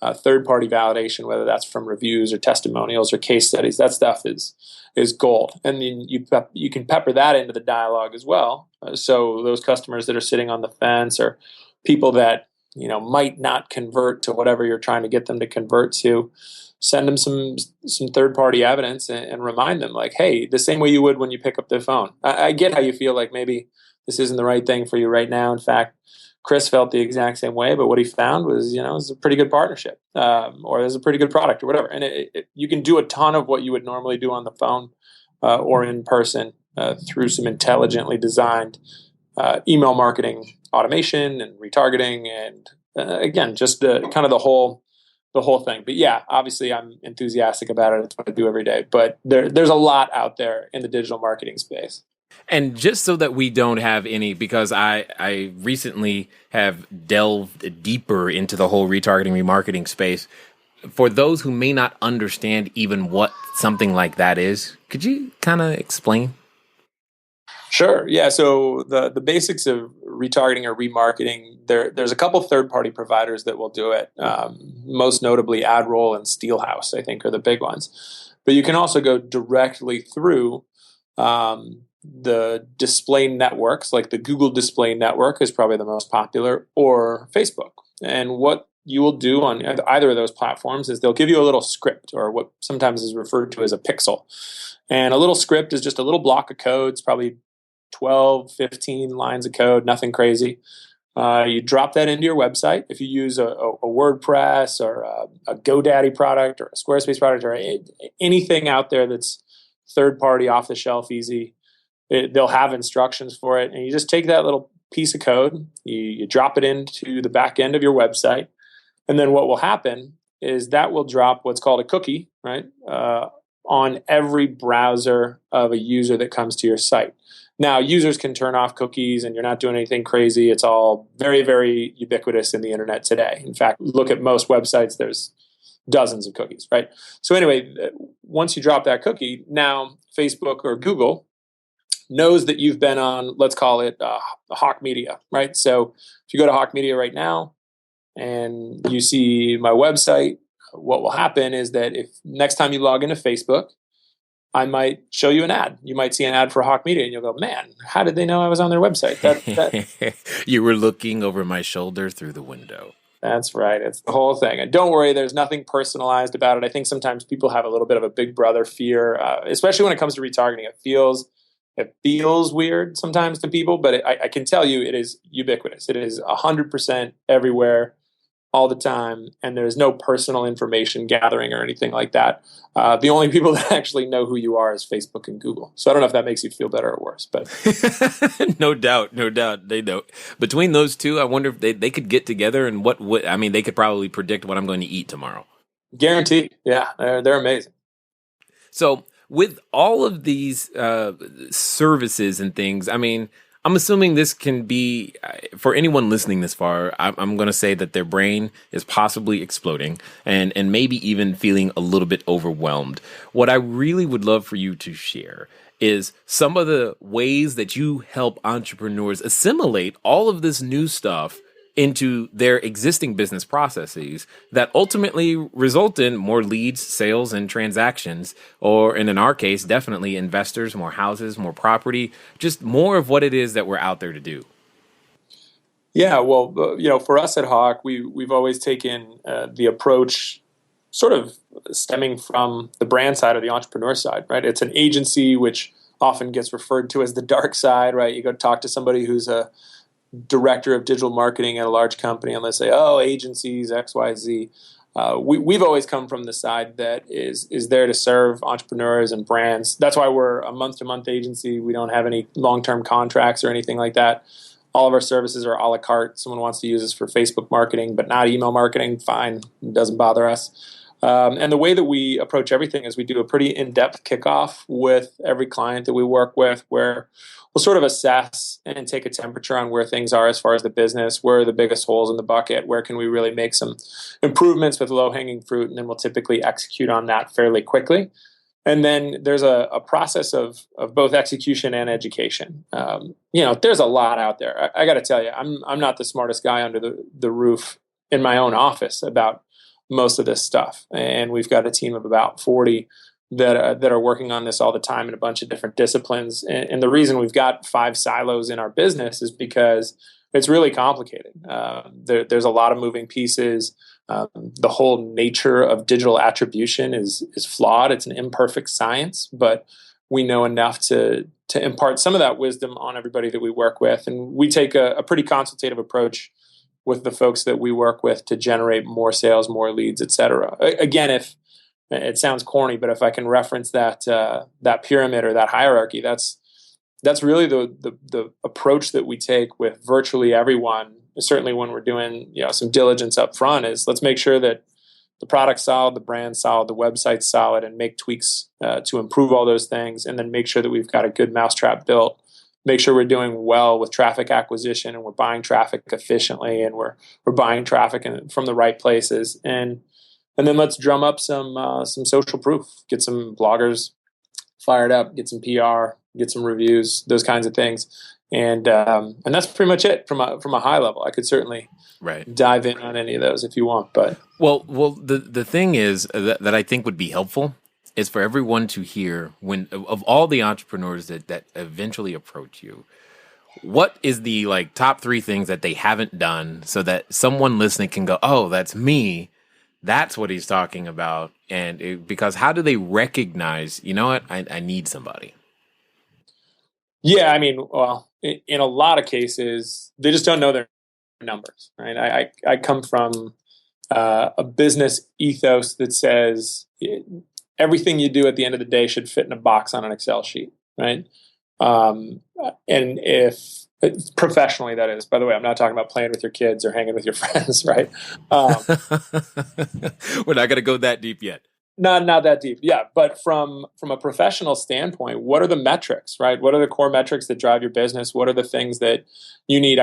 third-party validation, whether that's from reviews or testimonials or case studies, that stuff is gold. And then you can pepper that into the dialogue as well. So those customers that are sitting on the fence or people that might not convert to whatever you're trying to get them to convert to, send them some third-party evidence and remind them, like, hey, the same way you would when you pick up the phone. I get how you feel like maybe this isn't the right thing for you right now. In fact, Chris felt the exact same way, but what he found was, it was a pretty good partnership, or it was a pretty good product or whatever. And you can do a ton of what you would normally do on the phone or in person through some intelligently designed email marketing automation and retargeting, and again, just the whole thing. But yeah, obviously I'm enthusiastic about it. It's what I do every day. But there's a lot out there in the digital marketing space. And just so that we don't have any, because I recently have delved deeper into the whole retargeting, remarketing space. For those who may not understand even what something like that is, could you kind of explain? Sure. Yeah. So the basics of retargeting or remarketing, there's a couple third-party providers that will do it. Most notably, AdRoll and Steelhouse, I think, are the big ones. But you can also go directly through the display networks, like the Google Display Network is probably the most popular, or Facebook. And what you will do on either of those platforms is they'll give you a little script, or what sometimes is referred to as a pixel. And a little script is just a little block of code. It's probably 12, 15 lines of code, nothing crazy. You drop that into your website. If you use a WordPress or a GoDaddy product or a Squarespace product or anything out there that's third-party, off-the-shelf, easy, they'll have instructions for it. And you just take that little piece of code, you drop it into the back end of your website, and then what will happen is that will drop what's called a cookie, right, on every browser of a user that comes to your site. Now, users can turn off cookies, and you're not doing anything crazy. It's all very, very ubiquitous in the internet today. In fact, look at most websites, there's dozens of cookies, right? So anyway, once you drop that cookie, now Facebook or Google knows that you've been on, let's call it Hawke Media, right? So if you go to Hawke Media right now and you see my website, what will happen is that if next time you log into Facebook, I might show you an ad. You might see an ad for Hawke Media and you'll go, man, how did they know I was on their website? You were looking over my shoulder through the window. That's right. It's the whole thing. And don't worry, there's nothing personalized about it. I think sometimes people have a little bit of a big brother fear, especially when it comes to retargeting. It feels weird sometimes to people, but I can tell you it is ubiquitous. It is 100% everywhere, all the time, and there's no personal information gathering or anything like that. The only people that actually know who you are is Facebook and Google. So I don't know if that makes you feel better or worse, but no doubt, they know. Between those two, I wonder if they could get together and they could probably predict what I'm going to eat tomorrow. Guaranteed. Yeah, they're amazing. So with all of these services and things, I mean, I'm assuming this can be, for anyone listening this far, I'm going to say that their brain is possibly exploding and maybe even feeling a little bit overwhelmed. What I really would love for you to share is some of the ways that you help entrepreneurs assimilate all of this new stuff into their existing business processes that ultimately result in more leads, sales, and transactions, or in our case, definitely investors, more houses, more property, just more of what it is that we're out there to do. Yeah, well, for us at Hawke, we've always taken the approach sort of stemming from the brand side or the entrepreneur side, right? It's an agency which often gets referred to as the dark side, right? You go talk to somebody who's a director of digital marketing at a large company and let's say, oh, agencies, XYZ. We've always come from the side that is there to serve entrepreneurs and brands. That's why we're a month-to-month agency. We don't have any long-term contracts or anything like that. All of our services are a la carte. Someone wants to use us for Facebook marketing, but not email marketing, fine. It doesn't bother us. And the way that we approach everything is we do a pretty in-depth kickoff with every client that we work with, where we'll sort of assess and take a temperature on where things are as far as the business, where are the biggest holes in the bucket, where can we really make some improvements with low-hanging fruit, and then we'll typically execute on that fairly quickly. And then there's a process of both execution and education. There's a lot out there. I got to tell you, I'm not the smartest guy under the roof in my own office about most of this stuff. And we've got a team of about 40 that are working on this all the time in a bunch of different disciplines. And the reason we've got 5 silos in our business is because it's really complicated. There's a lot of moving pieces. The whole nature of digital attribution is flawed. It's an imperfect science, but we know enough to impart some of that wisdom on everybody that we work with. And we take a pretty consultative approach with the folks that we work with to generate more sales, more leads, et cetera. Again, if it sounds corny, but if I can reference that pyramid or that hierarchy, that's really the approach that we take with virtually everyone. Certainly when we're doing some diligence up front, is let's make sure that the product's solid, the brand's solid, the website's solid, and make tweaks to improve all those things, and then make sure that we've got a good mousetrap built. Make sure we're doing well with traffic acquisition, and we're buying traffic efficiently, and we're buying traffic from the right places, and then let's drum up some social proof, get some bloggers fired up, get some PR, get some reviews, those kinds of things, and that's pretty much it from a high level. I could certainly dive in on any of those if you want, but well, the thing is that I think would be helpful is for everyone to hear, when of all the entrepreneurs that eventually approach you, what is the top 3 things that they haven't done, so that someone listening can go, oh, that's me. That's what he's talking about. And because how do they recognize, you know what, I need somebody? Yeah, I mean, well, in a lot of cases, they just don't know their numbers, right? I come from a business ethos that says everything you do at the end of the day should fit in a box on an Excel sheet, right? And if professionally, that is, by the way, I'm not talking about playing with your kids or hanging with your friends, right? We're not going to go that deep yet. Not that deep, yeah. But from a professional standpoint, what are the metrics, right? What are the core metrics that drive your business? What are the things that you need?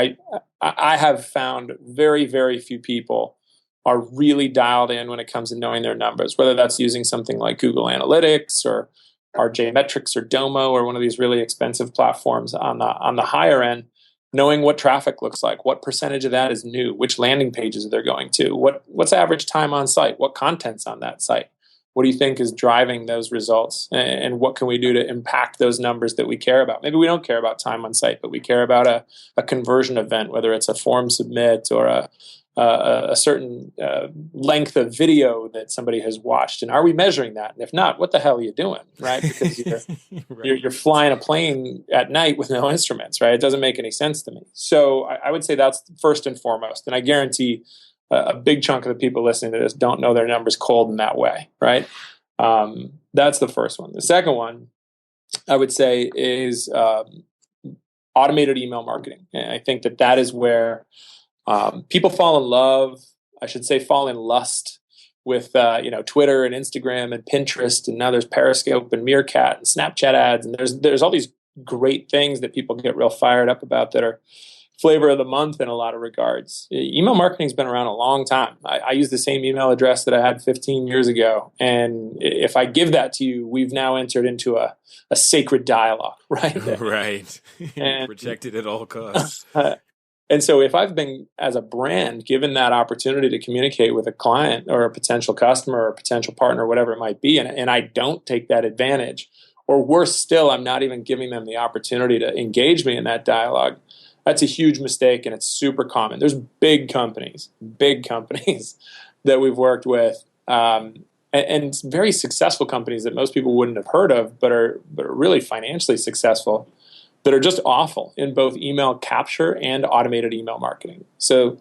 I have found very, very few people are really dialed in when it comes to knowing their numbers, whether that's using something like Google Analytics or RJ Metrics or Domo or one of these really expensive platforms on the higher end, knowing what traffic looks like, what percentage of that is new, which landing pages they're going to, what's average time on site, what content's on that site, what do you think is driving those results, and what can we do to impact those numbers that we care about? Maybe we don't care about time on site, but we care about a conversion event, whether it's a form submit or a certain length of video that somebody has watched, and are we measuring that? And if not, what the hell are you doing, right? Because you're flying a plane at night with no instruments, right? It doesn't make any sense to me. So I would say that's first and foremost, and I guarantee a big chunk of the people listening to this don't know their numbers cold in that way, right? That's the first one. The second one, I would say, is automated email marketing, and I think that is where people fall in love, I should say fall in lust with Twitter and Instagram and Pinterest, and now there's Periscope and Meerkat and Snapchat ads, and there's all these great things that people get real fired up about that are flavor of the month in a lot of regards. Email marketing's been around a long time. I use the same email address that I had 15 years ago, and if I give that to you, we've now entered into a sacred dialogue, right? Right. And protected at all costs. And so if I've been, as a brand, given that opportunity to communicate with a client or a potential customer or a potential partner, whatever it might be, and I don't take that advantage, or worse still, I'm not even giving them the opportunity to engage me in that dialogue, that's a huge mistake, and it's super common. There's big companies that we've worked with, and very successful companies that most people wouldn't have heard of, but are really financially successful, that are just awful in both email capture and automated email marketing. So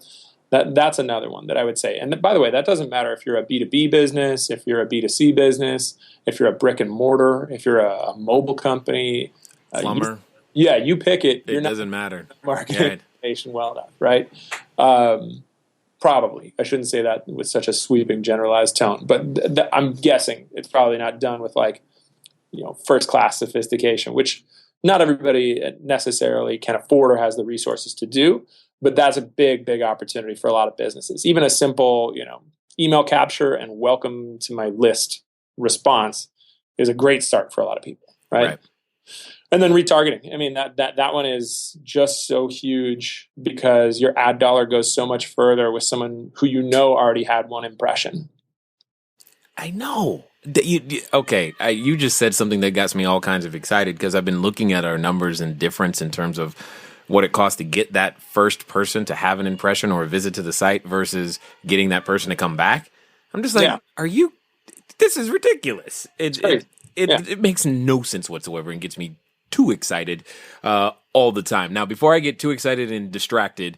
that's another one that I would say. And by the way, that doesn't matter if you're a B2B business, if you're a B2C business, if you're a brick and mortar, if you're a mobile company, plumber. You pick it. It doesn't matter. Marketing information well enough, right? Probably. I shouldn't say that with such a sweeping, generalized tone, but I'm guessing it's probably not done with like, first class sophistication, which not everybody necessarily can afford or has the resources to do. But that's a big, big opportunity for a lot of businesses. Even a simple, email capture and welcome to my list response is a great start for a lot of people, right? And then retargeting. I mean, that one is just so huge because your ad dollar goes so much further with someone who already had one impression. I know. You just said something that got me all kinds of excited because I've been looking at our numbers and difference in terms of what it costs to get that first person to have an impression or a visit to the site versus getting that person to come back. I'm just like, this is ridiculous. It makes no sense whatsoever and gets me too excited all the time. Now, before I get too excited and distracted,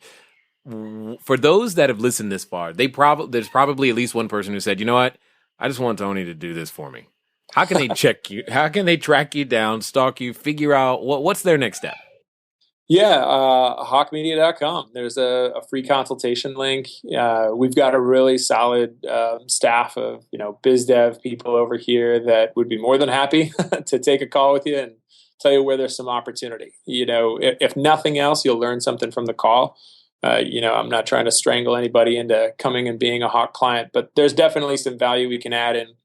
for those that have listened this far, there's probably at least one person who said, you know what? I just want Tony to do this for me. How can they check you? How can they track you down, stalk you, figure out what's their next step? Yeah, hawkemedia.com. There's a free consultation link. We've got a really solid staff of biz dev people over here that would be more than happy to take a call with you and tell you where there's some opportunity. If nothing else, you'll learn something from the call. I'm not trying to strangle anybody into coming and being a Hawke client, but there's definitely some value we can add in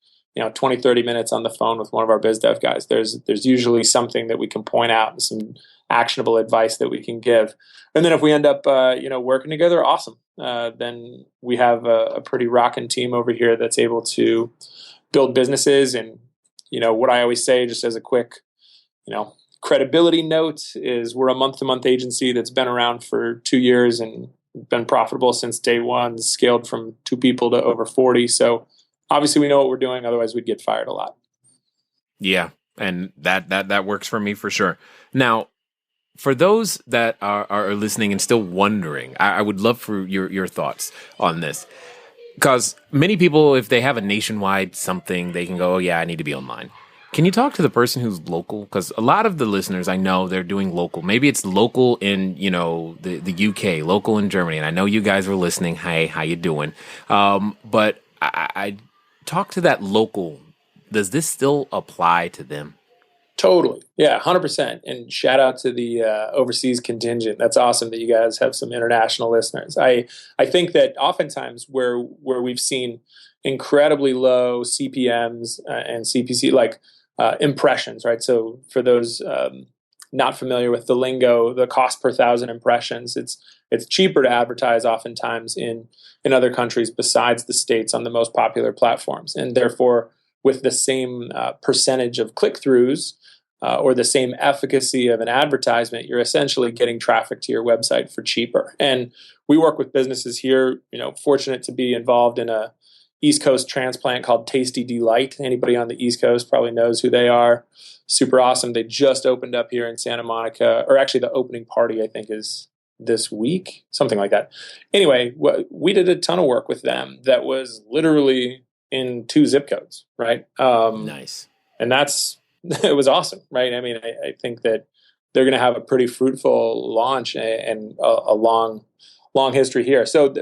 20, 30 minutes on the phone with one of our biz dev guys. There's usually something that we can point out and some actionable advice that we can give. And then if we end up, working together, awesome. Then we have a pretty rocking team over here that's able to build businesses. And, what I always say, just as a quick, credibility note, is we're a month-to-month agency that's been around for 2 years and been profitable since day one, scaled from 2 people to over 40. So obviously we know what we're doing. Otherwise we'd get fired a lot. Yeah. And that works for me for sure. Now, for those that are listening and still wondering, I would love for your thoughts on this. Because many people, if they have a nationwide something, they can go, oh yeah, I need to be online. Can you talk to the person who's local? Because a lot of the listeners I know, they're doing local. Maybe it's local in, the UK, local in Germany. And I know you guys were listening. Hey, how you doing? But I talk to that local. Does this still apply to them? Totally. Yeah, 100%. And shout out to the overseas contingent. That's awesome that you guys have some international listeners. I think that oftentimes where we've seen incredibly low CPMs and CPC, like impressions, right? So for those not familiar with the lingo, the cost per 1,000 impressions, it's cheaper to advertise oftentimes in other countries besides the States on the most popular platforms. And therefore, with the same percentage of click-throughs or the same efficacy of an advertisement, you're essentially getting traffic to your website for cheaper. And we work with businesses here, fortunate to be involved in a East Coast transplant called Tasty Delight. Anybody on the East Coast probably knows who they are. Super awesome. They just opened up here in Santa Monica, or actually the opening party, I think, is this week, something like that. Anyway, we did a ton of work with them that was literally in 2 zip codes, right? Nice. And it was awesome, right? I mean, I think that they're going to have a pretty fruitful launch and a long history here. So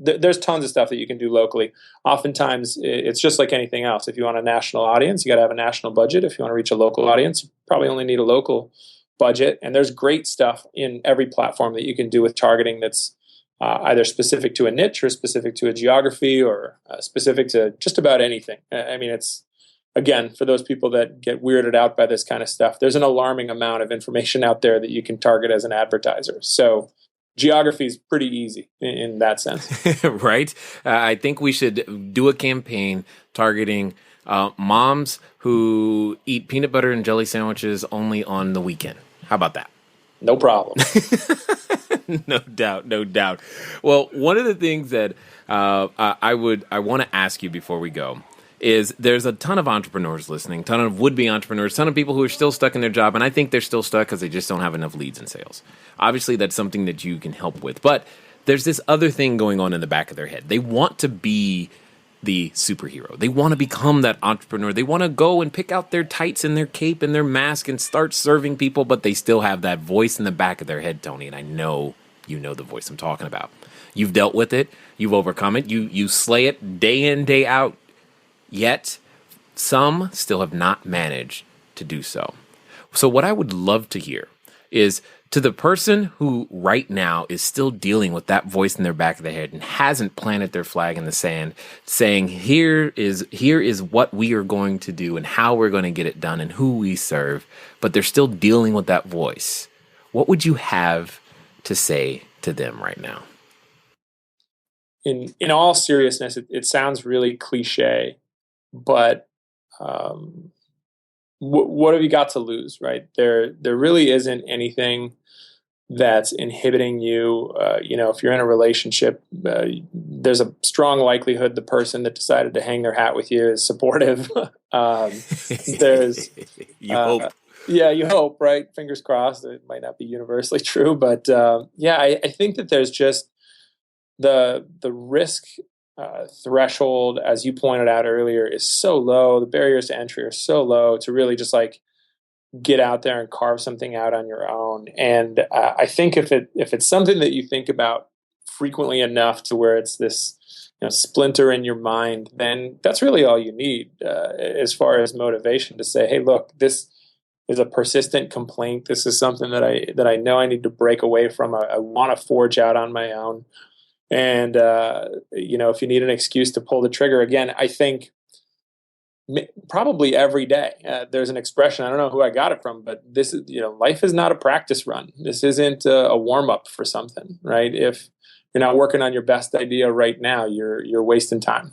there's tons of stuff that you can do locally. Oftentimes, it's just like anything else. If you want a national audience, you got to have a national budget. If you want to reach a local audience, you probably only need a local budget. And there's great stuff in every platform that you can do with targeting that's either specific to a niche or specific to a geography or specific to just about anything. I mean, it's, again, for those people that get weirded out by this kind of stuff, there's an alarming amount of information out there that you can target as an advertiser. So geography is pretty easy in that sense. Right? I think we should do a campaign targeting moms who eat peanut butter and jelly sandwiches only on the weekend. How about that? No problem. No doubt. Well, one of the things that I want to ask you before we go is there's a ton of entrepreneurs listening, ton of would-be entrepreneurs, ton of people who are still stuck in their job, and I think they're still stuck because they just don't have enough leads in sales. Obviously, that's something that you can help with, but there's this other thing going on in the back of their head. They want to be the superhero. They want to become that entrepreneur. They want to go and pick out their tights and their cape and their mask and start serving people, but they still have that voice in the back of their head, Tony, and I know you know the voice I'm talking about. You've dealt with it. You've overcome it. You slay it day in, day out. Yet, some still have not managed to do so. So what I would love to hear is, to the person who right now is still dealing with that voice in their back of their head and hasn't planted their flag in the sand, saying, here is what we are going to do and how we're going to get it done and who we serve, but they're still dealing with that voice. What would you have to say to them right now? In all seriousness, it sounds really cliche, but what have you got to lose, right? There really isn't anything that's inhibiting you. If you're in a relationship, there's a strong likelihood the person that decided to hang their hat with you is supportive. There's you hope. Yeah, you hope, right? Fingers crossed. It might not be universally true, but I think that there's just the risk threshold, as you pointed out earlier, is so low. The barriers to entry are so low to really just like get out there and carve something out on your own. And I think if it's something that you think about frequently enough to where it's this splinter in your mind, then that's really all you need as far as motivation to say, hey, look, this is a persistent complaint. This is something that I know I need to break away from. I want to forge out on my own. And if you need an excuse to pull the trigger, again, I think probably every day. There's an expression, I don't know who I got it from, but this is, life is not a practice run. This isn't a warm up for something, right? If you're not working on your best idea right now, you're wasting time.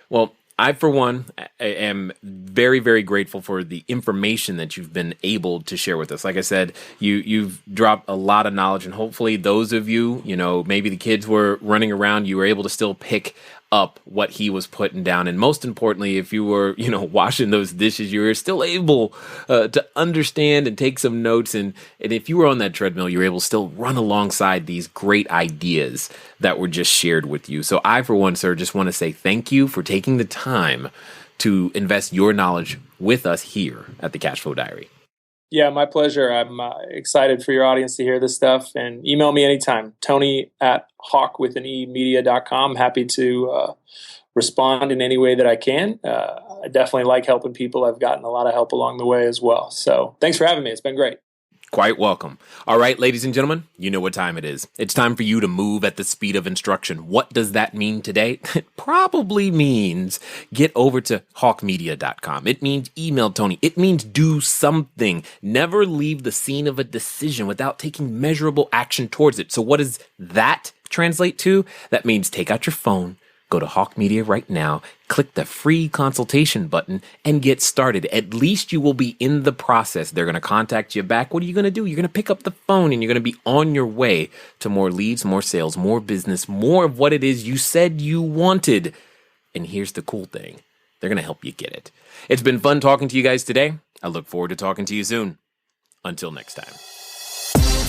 Well, I, for one, am very, very grateful for the information that you've been able to share with us. Like I said, you've dropped a lot of knowledge, and hopefully those of you, maybe the kids were running around, you were able to still pick up what he was putting down. And most importantly, if you were, washing those dishes, you were still able to understand and take some notes. And if you were on that treadmill, you were able to still run alongside these great ideas that were just shared with you. So I, for one, sir, just want to say thank you for taking the time to invest your knowledge with us here at the Cashflow Diary. Yeah, my pleasure. I'm excited for your audience to hear this stuff, and email me anytime. Tony at hawkemedia.com. Happy to respond in any way that I can. I definitely like helping people. I've gotten a lot of help along the way as well. So thanks for having me. It's been great. Quite welcome. All right, ladies and gentlemen, you know what time it is. It's time for you to move at the speed of instruction. What does that mean today? It probably means get over to hawkemedia.com. It means email Tony. It means do something. Never leave the scene of a decision without taking measurable action towards it. So what does that translate to? That means take out your phone, go to Hawke Media right now, click the free consultation button, and get started. At least you will be in the process. They're going to contact you back. What are you going to do? You're going to pick up the phone and you're going to be on your way to more leads, more sales, more business, more of what it is you said you wanted. And here's the cool thing. They're going to help you get it. It's been fun talking to you guys today. I look forward to talking to you soon. Until next time.